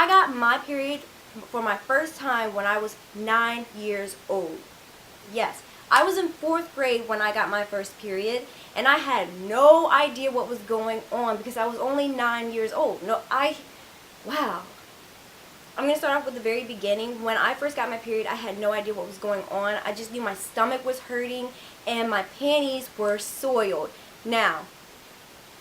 I got my period for my first time when I was 9 years old. Yes, I was in 4th grade when I got my first period, and I had no idea what was going on because I was only 9 years old. Wow. I'm going to start off with the very beginning. When I first got my period, I had no idea what was going on. I just knew my stomach was hurting and my panties were soiled. Now,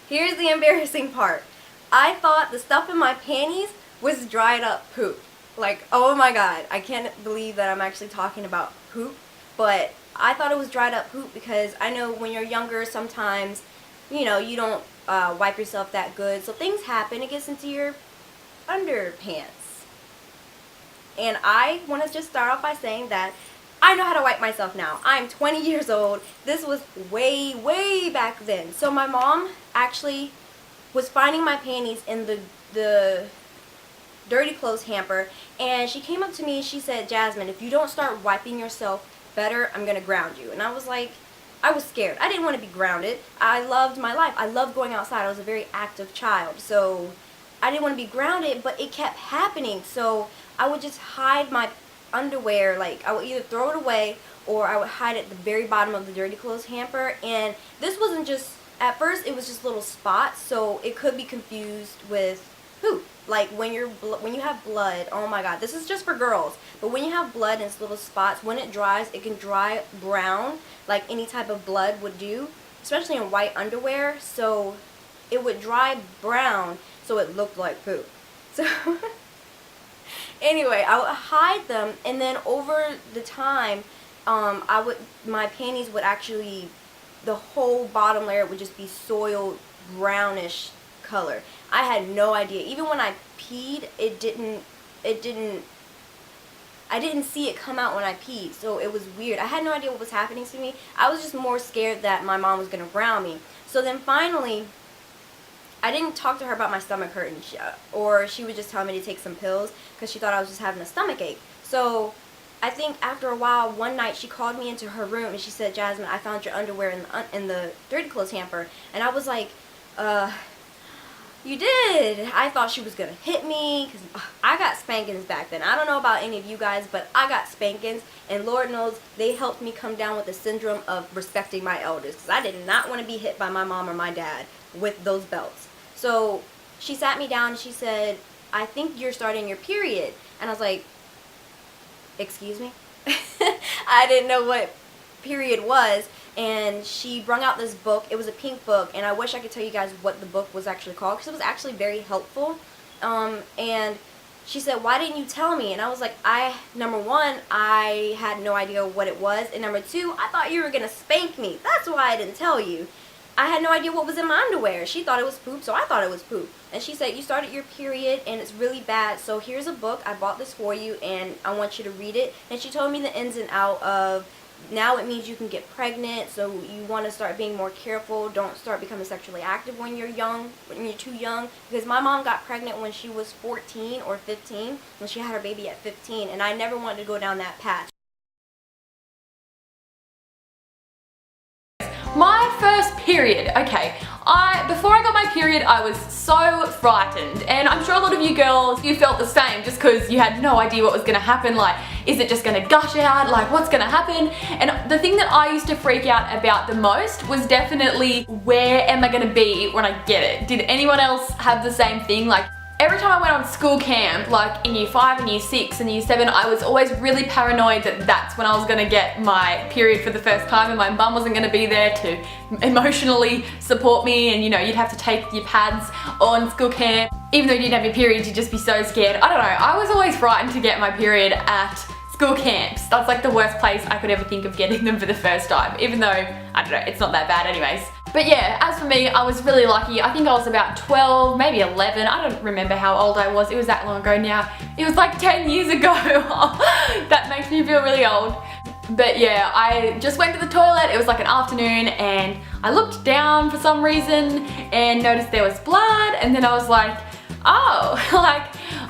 here's the embarrassing part. I thought the stuff in my panties was dried up poop. Like, oh my god, I can't believe that I'm actually talking about poop, but I thought it was dried up poop because I know when you're younger sometimes, you don't wipe yourself that good, so things happen. It gets into your underpants. And I want to just start off by saying that I know how to wipe myself now. I'm 20 years old. This was way, way back then. So my mom actually was finding my panties in the dirty clothes hamper, and she came up to me and she said, "Jasmine, if you don't start wiping yourself better, I'm going to ground you." And I was like, I was scared. I didn't want to be grounded. I loved my life. I loved going outside. I was a very active child. So I didn't want to be grounded, but it kept happening. So I would just hide my underwear. Like, I would either throw it away or I would hide it at the very bottom of the dirty clothes hamper. And this wasn't just, at first it was just little spots, so it could be confused with poop. Like when you have blood, oh my god, this is just for girls, but when you have blood in its little spots, when it dries, it can dry brown like any type of blood would do, especially in white underwear. So it would dry brown so it looked like poop. So anyway, I would hide them, and then over the time, my panties would actually, the whole bottom layer would just be soiled brownish color. I had no idea. Even when I peed, I didn't see it come out when I peed, so it was weird. I had no idea what was happening to me. I was just more scared that my mom was going to ground me. So then finally, I didn't talk to her about my stomach hurting, or she would just tell me to take some pills because she thought I was just having a stomach ache. So I think after a while, one night she called me into her room and she said, "Jasmine, I found your underwear in the dirty clothes hamper." And I was like, "You did?" I thought she was gonna hit me because I got spankings back then. I don't know about any of you guys, but I got spankings, and Lord knows they helped me come down with the syndrome of respecting my elders, because I did not want to be hit by my mom or my dad with those belts. So she sat me down and she said, "I think you're starting your period." And I was like, "Excuse me?" I didn't know what period was. And she brung out this book. It was a pink book, and I wish I could tell you guys what the book was actually called because it was actually very helpful. And she said, "Why didn't you tell me?" And I was like, number one, I had no idea what it was, and number two, I thought you were gonna spank me. That's why I didn't tell you. I had no idea what was in my underwear. She thought it was poop, so I thought it was poop. And she said, "You started your period and it's really bad, so here's a book. I bought this for you and I want you to read it." And she told me the ins and out of, now it means you can get pregnant, so you want to start being more careful. Don't start becoming sexually active when you're young, when you're too young. Because my mom got pregnant when she was 14 or 15, when she had her baby at 15, and I never wanted to go down that path. My first period, okay, before I got my period I was so frightened, and I'm sure a lot of you girls, you felt the same just because you had no idea what was going to happen. Like, is it just going to gush out? Like, what's going to happen? And the thing that I used to freak out about the most was definitely, where am I going to be when I get it? Did anyone else have the same thing? Like, every time I went on school camp, like in year 5 and year 6 and year 7, I was always really paranoid that that's when I was going to get my period for the first time, and my mum wasn't going to be there to emotionally support me, and you'd have to take your pads on school camp. Even though you didn't have your period, you'd just be so scared. I don't know, I was always frightened to get my period at school camps. That's like the worst place I could ever think of getting them for the first time, even though, I don't know, it's not that bad anyways. But yeah, as for me, I was really lucky. I think I was about 12, maybe 11. I don't remember how old I was. It was that long ago now. It was like 10 years ago. That makes me feel really old. But yeah, I just went to the toilet. It was like an afternoon, and I looked down for some reason and noticed there was blood, and then I was like, oh, like,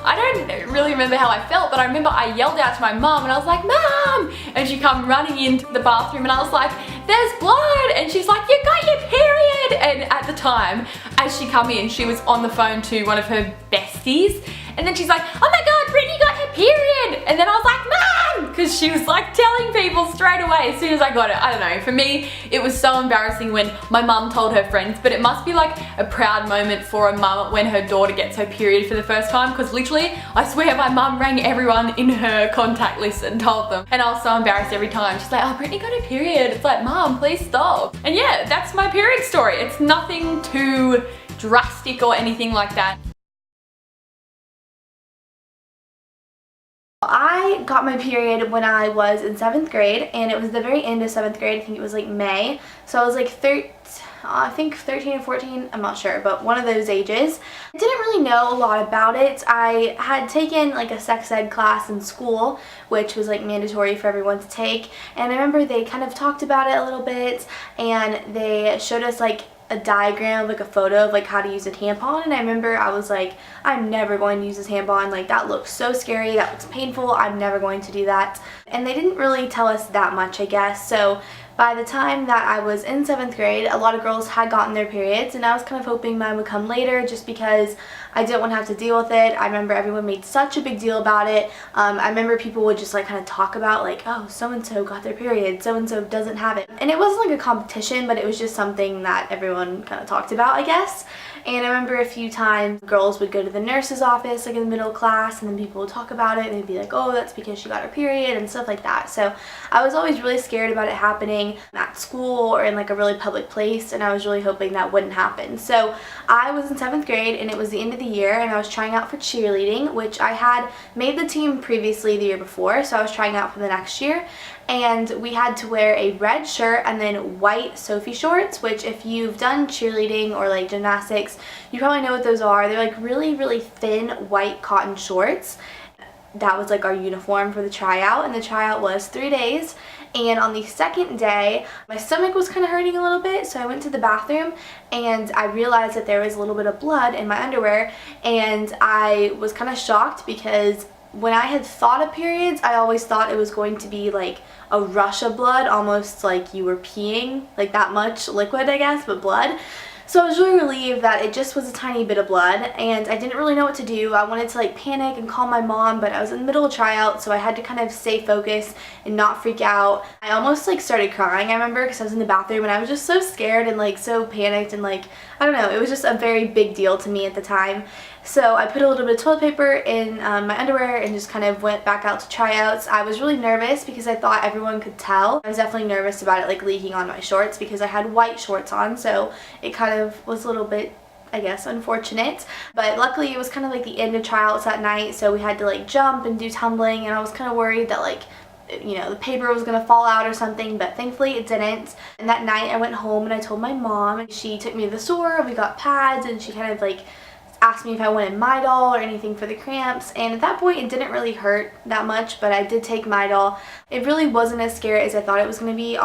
I don't really remember how I felt, but I remember I yelled out to my mum and I was like, "Mum!" And she come running into the bathroom and I was like, "There's blood!" And she's like, "You got your period!" And at the time, as she come in, she was on the phone to one of her besties, And then she's like, oh my god, Brittany got her period. And then I was like, Mom! Because she was like telling people straight away as soon as I got it. I don't know, for me, it was so embarrassing when my mum told her friends, but it must be like a proud moment for a mum when her daughter gets her period for the first time, because literally, I swear my mum rang everyone in her contact list and told them. And I was so embarrassed every time. She's like, oh, Brittany got her period. It's like, Mum, please stop. And yeah, that's my period story. It's nothing too drastic or anything like that. I got my period when I was in 7th grade, and it was the very end of 7th grade. I think it was like May. So I was like 13 or 14, I'm not sure, but one of those ages. I didn't really know a lot about it. I had taken like a sex ed class in school, which was like mandatory for everyone to take, and I remember they kind of talked about it a little bit, and they showed us like a diagram, like a photo of like how to use a tampon, and I remember I was like, I'm never going to use a tampon, like that looks so scary, that looks painful, I'm never going to do that. And they didn't really tell us that much, I guess. So by the time that I was in 7th grade, a lot of girls had gotten their periods, and I was kind of hoping mine would come later just because I didn't want to have to deal with it. I remember everyone made such a big deal about it. I remember people would just like kind of talk about like, oh, so-and-so got their period, so-and-so doesn't have it. And it wasn't like a competition, but it was just something that everyone kind of talked about, I guess. And I remember a few times girls would go to the nurse's office like in the middle class, and then people would talk about it and they'd be like, oh, that's because she got her period and stuff like that. So I was always really scared about it happening at school or in like a really public place, and I was really hoping that wouldn't happen. So I was in 7th grade, and it was the end of the year, and I was trying out for cheerleading, which I had made the team previously the year before, so I was trying out for the next year. And we had to wear a red shirt and then white Sophie shorts, which if you've done cheerleading or like gymnastics, you probably know what those are. They're like really, really thin white cotton shorts. That was like our uniform for the tryout, and the tryout was 3 days. And on the second day, my stomach was kind of hurting a little bit, so I went to the bathroom and I realized that there was a little bit of blood in my underwear, and I was kind of shocked because when I had thought of periods, I always thought it was going to be like a rush of blood, almost like you were peeing, like that much liquid, I guess, but blood. So I was really relieved that it just was a tiny bit of blood, and I didn't really know what to do. I wanted to like panic and call my mom, but I was in the middle of tryout, so I had to kind of stay focused and not freak out. I almost like started crying, I remember, because I was in the bathroom and I was just so scared and like so panicked, and like, I don't know, it was just a very big deal to me at the time. So I put a little bit of toilet paper in my underwear and just kind of went back out to tryouts. I was really nervous because I thought everyone could tell. I was definitely nervous about it like leaking on my shorts because I had white shorts on, so it kind of was a little bit, I guess, unfortunate. But luckily it was kind of like the end of tryouts that night, so we had to like jump and do tumbling, and I was kind of worried that like, you know, the paper was gonna fall out or something, but thankfully it didn't. And that night I went home and I told my mom, and she took me to the store, we got pads, and she kind of like asked me if I wanted Midol or anything for the cramps, and at that point it didn't really hurt that much, but I did take Midol. It really wasn't as scary as I thought it was going to be.